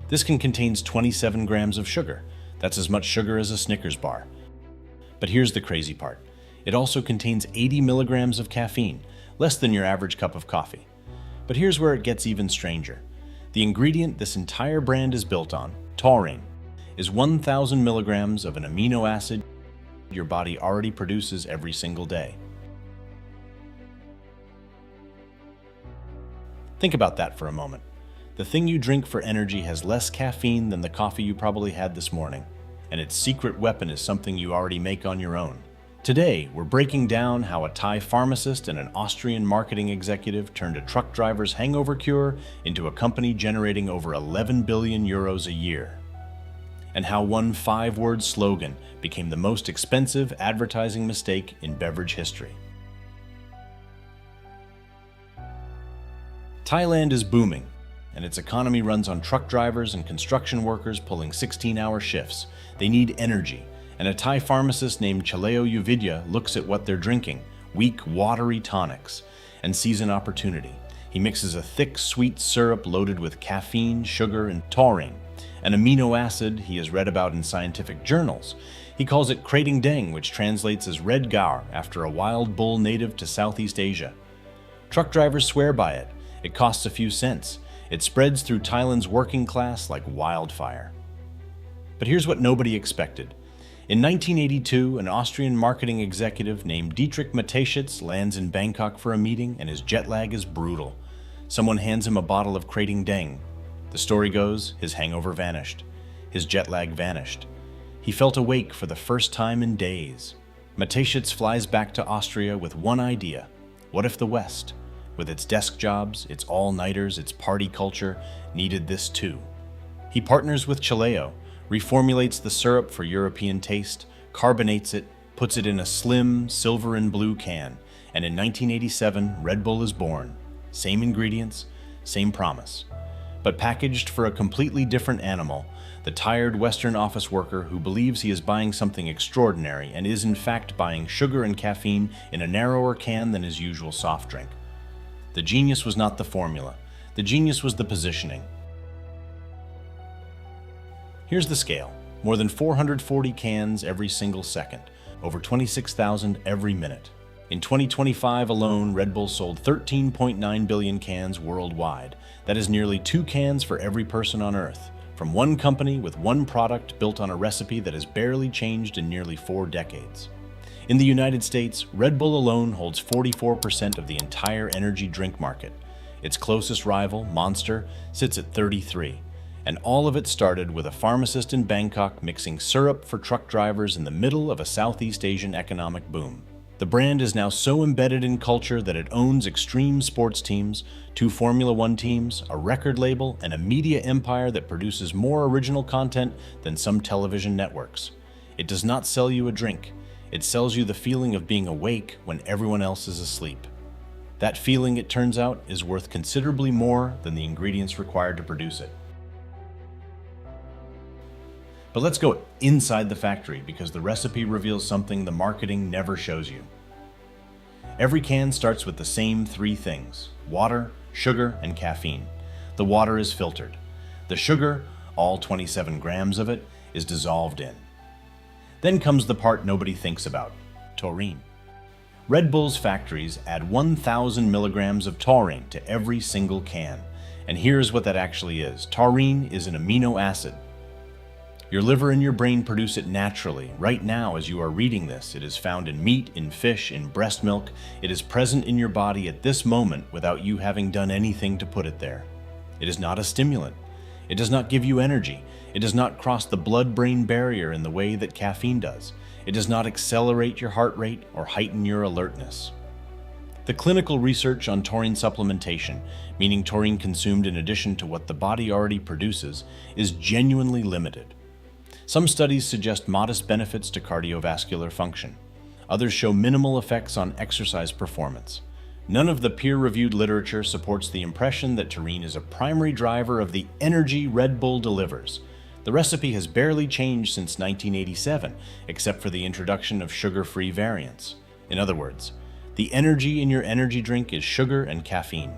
This can contain 27 grams of sugar. That's as much sugar as a Snickers bar. But here's the crazy part. It also contains 80 milligrams of caffeine, less than your average cup of coffee. But here's where it gets even stranger. The ingredient this entire brand is built on, taurine, is 1,000 milligrams of an amino acid your body already produces every single day. Think about that for a moment. The thing you drink for energy has less caffeine than the coffee you probably had this morning, and its secret weapon is something you already make on your own. Today, we're breaking down how a Thai pharmacist and an Austrian marketing executive turned a truck driver's hangover cure into a company generating over 11 billion euros a year, and how one 5-word slogan became the most expensive advertising mistake in beverage history. Thailand is booming, and its economy runs on truck drivers and construction workers pulling 16-hour shifts. They need energy, and a Thai pharmacist named Chaleo Uvidya looks at what they're drinking, weak, watery tonics, and sees an opportunity. He mixes a thick, sweet syrup loaded with caffeine, sugar, and taurine, an amino acid he has read about in scientific journals. He calls it Krating Deng, which translates as red gaur, after a wild bull native to Southeast Asia. Truck drivers swear by it. It costs a few cents. It spreads through Thailand's working class like wildfire. But here's what nobody expected. In 1982, an Austrian marketing executive named Dietrich Mateschitz lands in Bangkok for a meeting, and his jet lag is brutal. Someone hands him a bottle of Krating Deng. The story goes, his hangover vanished. His jet lag vanished. He felt awake for the first time in days. Mateschitz flies back to Austria with one idea. What if the West, with its desk jobs, its all-nighters, its party culture, needed this too? He partners with Chaleo, reformulates the syrup for European taste, carbonates it, puts it in a slim silver and blue can, and in 1987, Red Bull is born. Same ingredients, same promise. But packaged for a completely different animal, the tired Western office worker who believes he is buying something extraordinary and is in fact buying sugar and caffeine in a narrower can than his usual soft drink. The genius was not the formula. The genius was the positioning. Here's the scale. More than 440 cans every single second, over 26,000 every minute. In 2025 alone, Red Bull sold 13.9 billion cans worldwide. That is nearly 2 cans for every person on Earth, from one company with one product built on a recipe that has barely changed in nearly 4 decades. In the United States, Red Bull alone holds 44% of the entire energy drink market. Its closest rival, Monster, sits at 33%. And all of it started with a pharmacist in Bangkok mixing syrup for truck drivers in the middle of a Southeast Asian economic boom. The brand is now so embedded in culture that it owns extreme sports teams, 2 Formula One teams, a record label, and a media empire that produces more original content than some television networks. It does not sell you a drink. It sells you the feeling of being awake when everyone else is asleep. That feeling, it turns out, is worth considerably more than the ingredients required to produce it. But let's go inside the factory, because the recipe reveals something the marketing never shows you. Every can starts with the same 3 things: water, sugar, and caffeine. The water is filtered. The sugar, all 27 grams of it, is dissolved in. Then comes the part nobody thinks about: taurine. Red Bull's factories add 1,000 milligrams of taurine to every single can. And here's what that actually is. Taurine is an amino acid. Your liver and your brain produce it naturally. Right now, as you are reading this, it is found in meat, in fish, in breast milk. It is present in your body at this moment without you having done anything to put it there. It is not a stimulant. It does not give you energy. It does not cross the blood-brain barrier in the way that caffeine does. It does not accelerate your heart rate or heighten your alertness. The clinical research on taurine supplementation, meaning taurine consumed in addition to what the body already produces, is genuinely limited. Some studies suggest modest benefits to cardiovascular function. Others show minimal effects on exercise performance. None of the peer-reviewed literature supports the impression that taurine is a primary driver of the energy Red Bull delivers. The recipe has barely changed since 1987, except for the introduction of sugar-free variants. In other words, the energy in your energy drink is sugar and caffeine.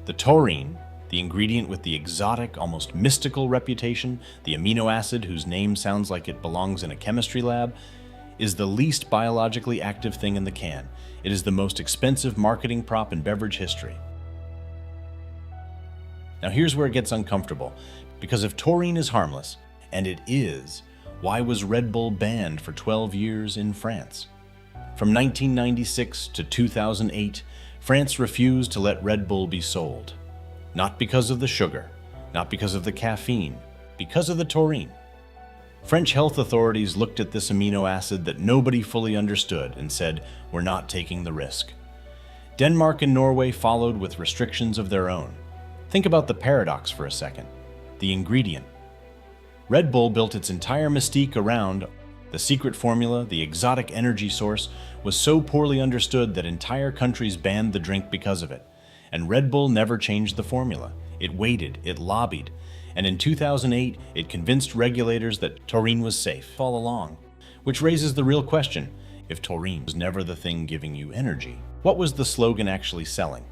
The taurine, The ingredient with the exotic, almost mystical reputation, the amino acid whose name sounds like it belongs in a chemistry lab, is the least biologically active thing in the can. It is the most expensive marketing prop in beverage history. Now here's where it gets uncomfortable, because if taurine is harmless, and it is, why was Red Bull banned for 12 years in France? From 1996 to 2008, France refused to let Red Bull be sold. Not because of the sugar, not because of the caffeine, because of the taurine. French health authorities looked at this amino acid that nobody fully understood and said, "We're not taking the risk." Denmark and Norway followed with restrictions of their own. Think about the paradox for a second. The ingredient. Red Bull built its entire mystique around the secret formula, the exotic energy source, was so poorly understood that entire countries banned the drink because of it. And Red Bull never changed the formula. It waited, it lobbied, and in 2008, it convinced regulators that taurine was safe all along. Which raises the real question, if taurine was never the thing giving you energy, what was the slogan actually selling?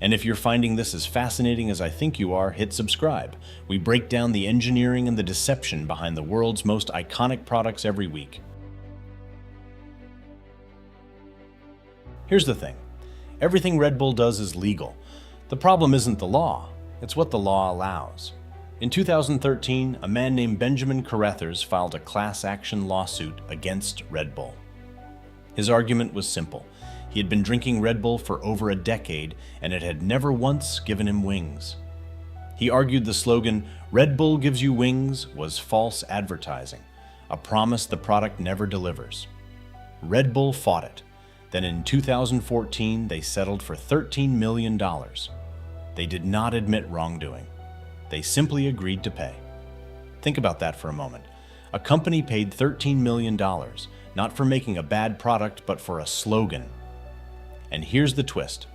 And if you're finding this as fascinating as I think you are, hit subscribe. We break down the engineering and the deception behind the world's most iconic products every week. Here's the thing. Everything Red Bull does is legal. The problem isn't the law, it's what the law allows. In 2013, a man named Benjamin Carruthers filed a class action lawsuit against Red Bull. His argument was simple. He had been drinking Red Bull for over a decade, and it had never once given him wings. He argued the slogan, "Red Bull gives you wings," was false advertising, a promise the product never delivers. Red Bull fought it. Then in 2014, they settled for $13 million. They did not admit wrongdoing. They simply agreed to pay. Think about that for a moment. A company paid $13 million, not for making a bad product, but for a slogan. And here's the twist.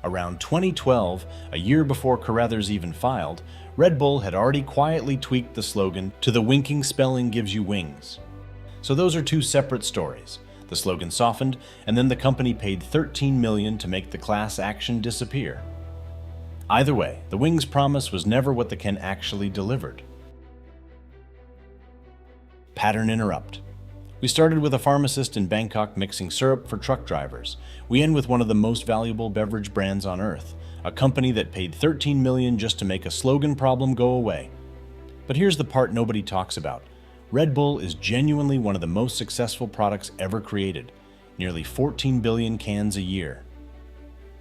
Around 2012, a year before Carruthers even filed, Red Bull had already quietly tweaked the slogan to "The winking spelling gives you wings." So those are two separate stories. The slogan softened, and then the company paid $13 million to make the class action disappear. Either way, the wings promise was never what the can actually delivered. Pattern interrupt. We started with a pharmacist in Bangkok mixing syrup for truck drivers. We end with one of the most valuable beverage brands on earth, a company that paid $13 million just to make a slogan problem go away. But here's the part nobody talks about. Red Bull is genuinely one of the most successful products ever created, nearly 14 billion cans a year.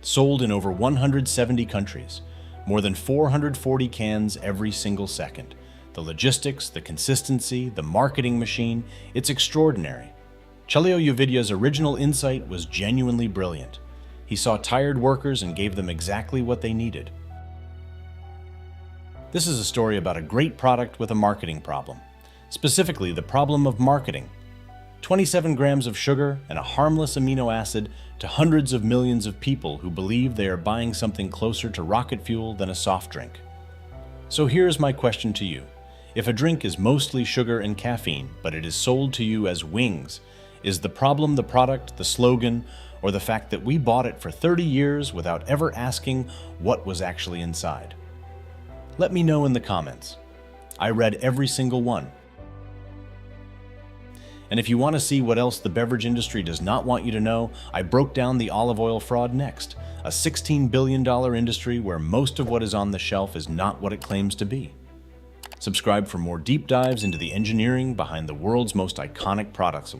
Sold in over 170 countries, more than 440 cans every single second. The logistics, the consistency, the marketing machine, it's extraordinary. Chaleo Yuvidya's original insight was genuinely brilliant. He saw tired workers and gave them exactly what they needed. This is a story about a great product with a marketing problem. Specifically, the problem of marketing. 27 grams of sugar and a harmless amino acid to hundreds of millions of people who believe they are buying something closer to rocket fuel than a soft drink. So here's my question to you. If a drink is mostly sugar and caffeine, but it is sold to you as wings, is the problem the product, the slogan, or the fact that we bought it for 30 years without ever asking what was actually inside? Let me know in the comments. I read every single one. And if you want to see what else the beverage industry does not want you to know, I broke down the olive oil fraud next, a $16 billion industry where most of what is on the shelf is not what it claims to be. Subscribe for more deep dives into the engineering behind the world's most iconic products.